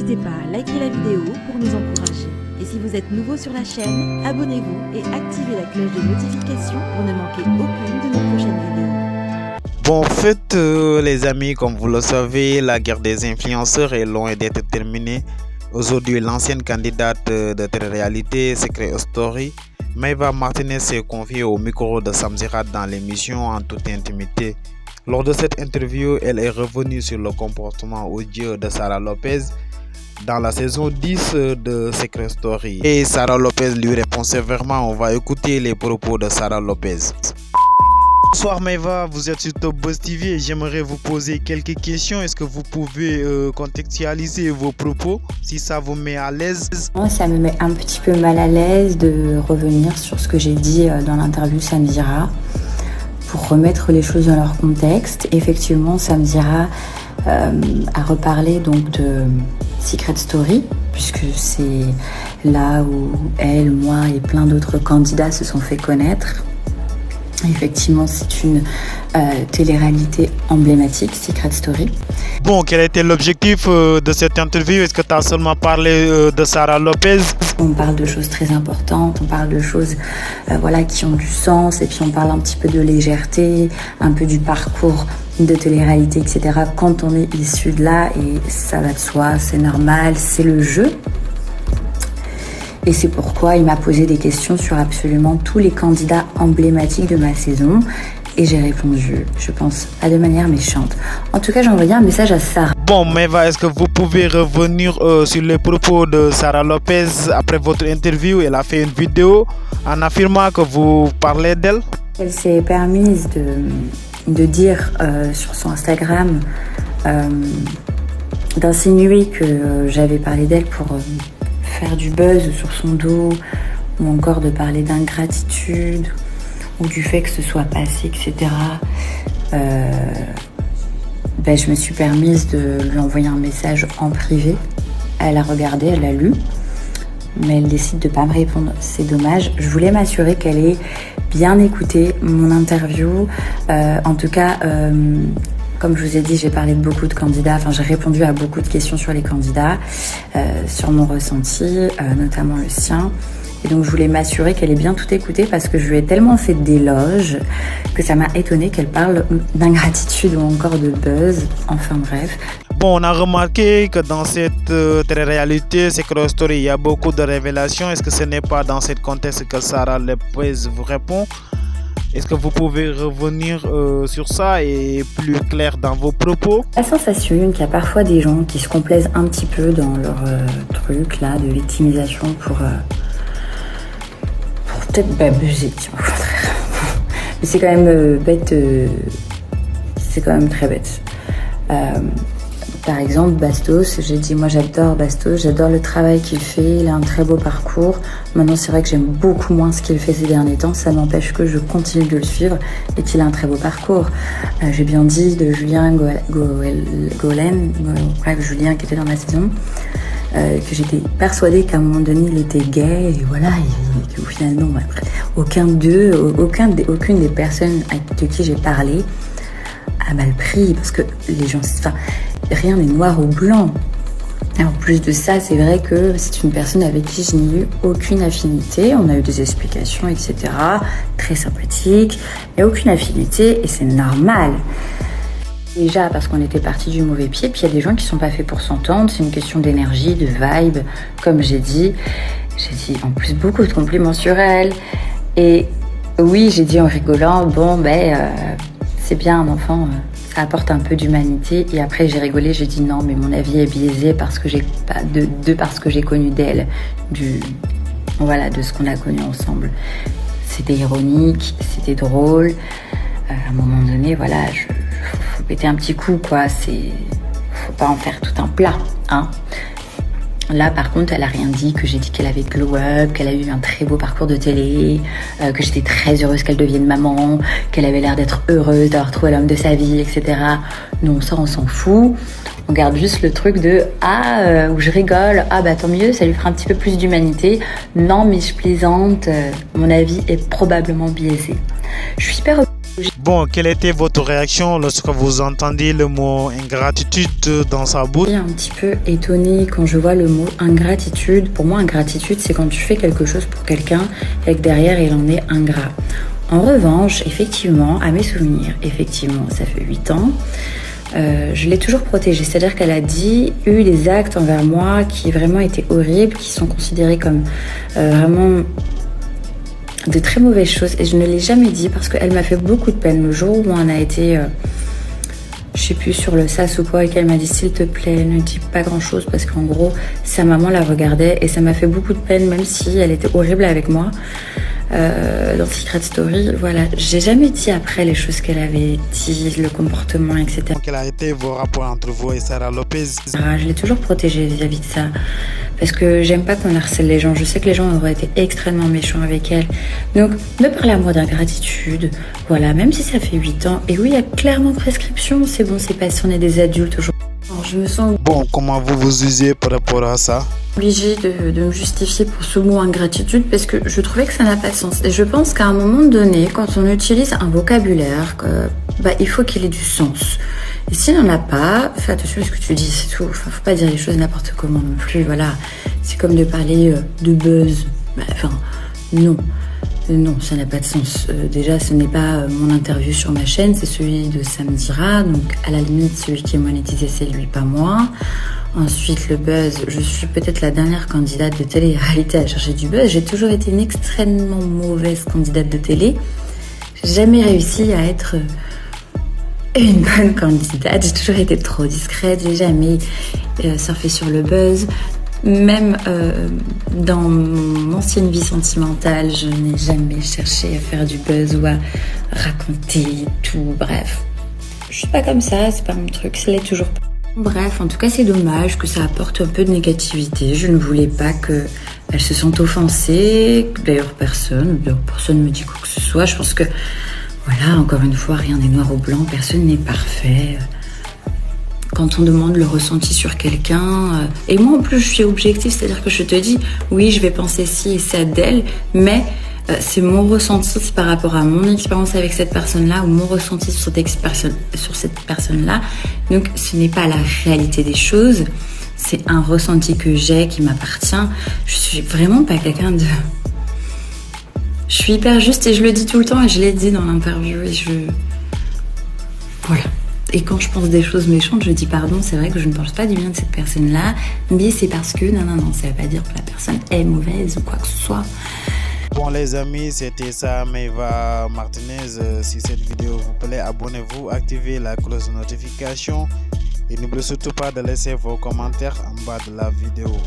N'hésitez pas à liker la vidéo pour nous encourager. Et si vous êtes nouveau sur la chaîne, abonnez-vous et activez la cloche de notification pour ne manquer aucune de nos prochaines vidéos. Bon, en fait, les amis, comme vous le savez, la guerre des influenceurs est loin d'être terminée. Aujourd'hui, l'ancienne candidate de télé-réalité Secret Story, Maïva Martinez, s'est confiée au micro de Samzirat dans l'émission En toute intimité. Lors de cette interview, elle est revenue sur le comportement odieux de Sara Lopez dans la saison 10 de Secret Story. Et Sara Lopez lui répond sévèrement. On va écouter les propos de Sara Lopez. Bonsoir Maïva, vous êtes sur Top Buzz TV et j'aimerais vous poser quelques questions. Est-ce que vous pouvez contextualiser vos propos si ça vous met à l'aise? Moi, ça me met un petit peu mal à l'aise de revenir sur ce que j'ai dit dans l'interview Samzira pour remettre les choses dans leur contexte. Effectivement, Samzira a reparlé donc de Secret Story puisque c'est là où elle, moi et plein d'autres candidats se sont fait connaître. Effectivement, c'est une télé-réalité emblématique, Secret Story. Bon, quel était l'objectif de cette interview? Est-ce que tu as seulement parlé de Sara Lopez? On parle de choses très importantes, on parle de choses voilà, qui ont du sens, et puis on parle un petit peu de légèreté, un peu du parcours de télé-réalité, etc. Quand on est issu de là, et ça va de soi, c'est normal, c'est le jeu. Et c'est pourquoi il m'a posé des questions sur absolument tous les candidats emblématiques de ma saison. Et j'ai répondu, je pense, pas de manière méchante. En tout cas, j'ai envoyé un message à Sarah. Bon, Maïva, est-ce que vous pouvez revenir sur les propos de Sara Lopez après votre interview? Elle a fait une vidéo en affirmant que vous parlez d'elle. Elle s'est permise de dire sur son Instagram, d'insinuer que j'avais parlé d'elle pour faire du buzz sur son dos, ou encore de parler d'ingratitude, ou du fait que ce soit passé, etc. Je me suis permise de lui envoyer un message en privé. Elle a regardé, elle l'a lu, mais elle décide de ne pas me répondre. C'est dommage. Je voulais m'assurer qu'elle ait bien écouté mon interview. En tout cas, comme je vous ai dit, j'ai parlé de beaucoup de candidats, j'ai répondu à beaucoup de questions sur les candidats, sur mon ressenti, notamment le sien. Et donc je voulais m'assurer qu'elle ait bien tout écouté parce que je lui ai tellement fait d'éloges que ça m'a étonné qu'elle parle d'ingratitude ou encore de buzz, enfin bref. Bon, on a remarqué que dans cette télé-réalité, Secret Story, il y a beaucoup de révélations. Est-ce que ce n'est pas dans ce contexte que Sara Lopez vous répond? Est-ce que vous pouvez revenir sur ça et plus clair dans vos propos? La sensation qu'il y a parfois des gens qui se complaisent un petit peu dans leur truc là de victimisation pour peut-être buzzer, au contraire. Mais c'est quand même bête, c'est quand même très bête. Par exemple, Bastos, j'ai dit, moi j'adore Bastos, j'adore le travail qu'il fait, il a un très beau parcours. Maintenant, c'est vrai que j'aime beaucoup moins ce qu'il fait ces derniers temps, ça n'empêche que je continue de le suivre et qu'il a un très beau parcours. J'ai bien dit de Julien Golen, Julien qui était dans ma saison, que j'étais persuadée qu'à un moment donné il était gay, et voilà, et qu'au final non, aucune des personnes de qui j'ai parlé a mal pris, parce que les gens, rien n'est noir ou blanc. Et en plus de ça, c'est vrai que c'est une personne avec qui je n'ai eu aucune affinité. On a eu des explications, etc. Très sympathique. Il n'y a aucune affinité et c'est normal. Déjà parce qu'on était parti du mauvais pied, puis il y a des gens qui ne sont pas faits pour s'entendre. C'est une question d'énergie, de vibe. Comme j'ai dit en plus beaucoup de compliments sur elle. Et oui, j'ai dit en rigolant, c'est bien un enfant, ça apporte un peu d'humanité. Et après j'ai rigolé, j'ai dit non, mais mon avis est biaisé parce que parce que j'ai connu d'elle, de ce qu'on a connu ensemble. C'était ironique, c'était drôle. À un moment donné, voilà, faut péter un petit coup, quoi. Faut pas en faire tout un plat, hein. Là, par contre, elle a rien dit, que j'ai dit qu'elle avait glow up, qu'elle a eu un très beau parcours de télé, que j'étais très heureuse qu'elle devienne maman, qu'elle avait l'air d'être heureuse d'avoir trouvé l'homme de sa vie, etc. Non, ça, on s'en fout. On garde juste le truc de où je rigole, tant mieux, ça lui fera un petit peu plus d'humanité. Non, mais je plaisante, mon avis est probablement biaisé. Je suis hyper Bon, quelle était votre réaction lorsque vous entendiez le mot ingratitude dans sa bouche? Je suis un petit peu étonnée quand je vois le mot ingratitude. Pour moi, ingratitude, c'est quand tu fais quelque chose pour quelqu'un et que derrière, il en est ingrat. En revanche, effectivement, à mes souvenirs, effectivement, ça fait 8 ans, je l'ai toujours protégée. C'est-à-dire qu'elle a eu des actes envers moi qui vraiment étaient horribles, qui sont considérés comme vraiment de très mauvaises choses. Et je ne l'ai jamais dit parce qu'elle m'a fait beaucoup de peine. Le jour où on a été, je sais plus, sur le sas ou quoi, et qu'elle m'a dit s'il te plaît, ne dis pas grand-chose, parce qu'en gros, sa maman la regardait et ça m'a fait beaucoup de peine, même si elle était horrible avec moi. Dans Secret Story, voilà, j'ai jamais dit après les choses qu'elle avait dit, le comportement, etc. Quel a été vos rapports entre vous et Sarah Lopez? Je l'ai toujours protégée vis-à-vis de ça, parce que j'aime pas qu'on harcèle les gens. Je sais que les gens auraient été extrêmement méchants avec elle. Donc, ne parlez à moi d'ingratitude, voilà, même si ça fait 8 ans. Et oui, il y a clairement prescription, c'est bon, c'est passé, on est des adultes aujourd'hui. Alors, je me sens Bon, comment vous vous usez par rapport à ça? obligée de me justifier pour ce mot ingratitude parce que je trouvais que ça n'a pas de sens. Et je pense qu'à un moment donné, quand on utilise un vocabulaire, il faut qu'il ait du sens. Et s'il n'en a pas, fais attention à ce que tu dis, c'est tout. Enfin, faut pas dire les choses n'importe comment non plus, voilà. C'est comme de parler de buzz. Non. Non, ça n'a pas de sens. Déjà, ce n'est pas mon interview sur ma chaîne, c'est celui de Samdira. Donc, à la limite, celui qui est monétisé, c'est lui, pas moi. Ensuite, le buzz. Je suis peut-être la dernière candidate de télé-réalité à chercher du buzz. J'ai toujours été une extrêmement mauvaise candidate de télé. J'ai jamais réussi à être une bonne candidate. J'ai toujours été trop discrète. J'ai jamais surfé sur le buzz. Même dans mon ancienne vie sentimentale, je n'ai jamais cherché à faire du buzz ou à raconter tout. Bref, je suis pas comme ça, c'est pas mon truc, ça l'est toujours pas. Bref, en tout cas, c'est dommage que ça apporte un peu de négativité. Je ne voulais pas qu'elle se sente offensée. D'ailleurs, personne ne me dit quoi que ce soit. Je pense que, voilà, encore une fois, rien n'est noir ou blanc, personne n'est parfait. Quand on demande le ressenti sur quelqu'un, et moi en plus je suis objective, c'est-à-dire que je te dis oui je vais penser ci et ça d'elle, mais c'est mon ressenti par rapport à mon expérience avec cette personne-là ou mon ressenti sur cette personne-là. Donc ce n'est pas la réalité des choses, c'est un ressenti que j'ai qui m'appartient. Je suis vraiment pas quelqu'un de... Je suis hyper juste et je le dis tout le temps et je l'ai dit dans l'interview et voilà. Et quand je pense des choses méchantes, je dis pardon, c'est vrai que je ne pense pas du bien de cette personne-là, mais c'est parce que, non, ça veut pas dire que la personne est mauvaise ou quoi que ce soit. Bon les amis, c'était ça, Maeva Martinez. Si cette vidéo vous plaît, abonnez-vous, activez la cloche de notification et n'oubliez surtout pas de laisser vos commentaires en bas de la vidéo.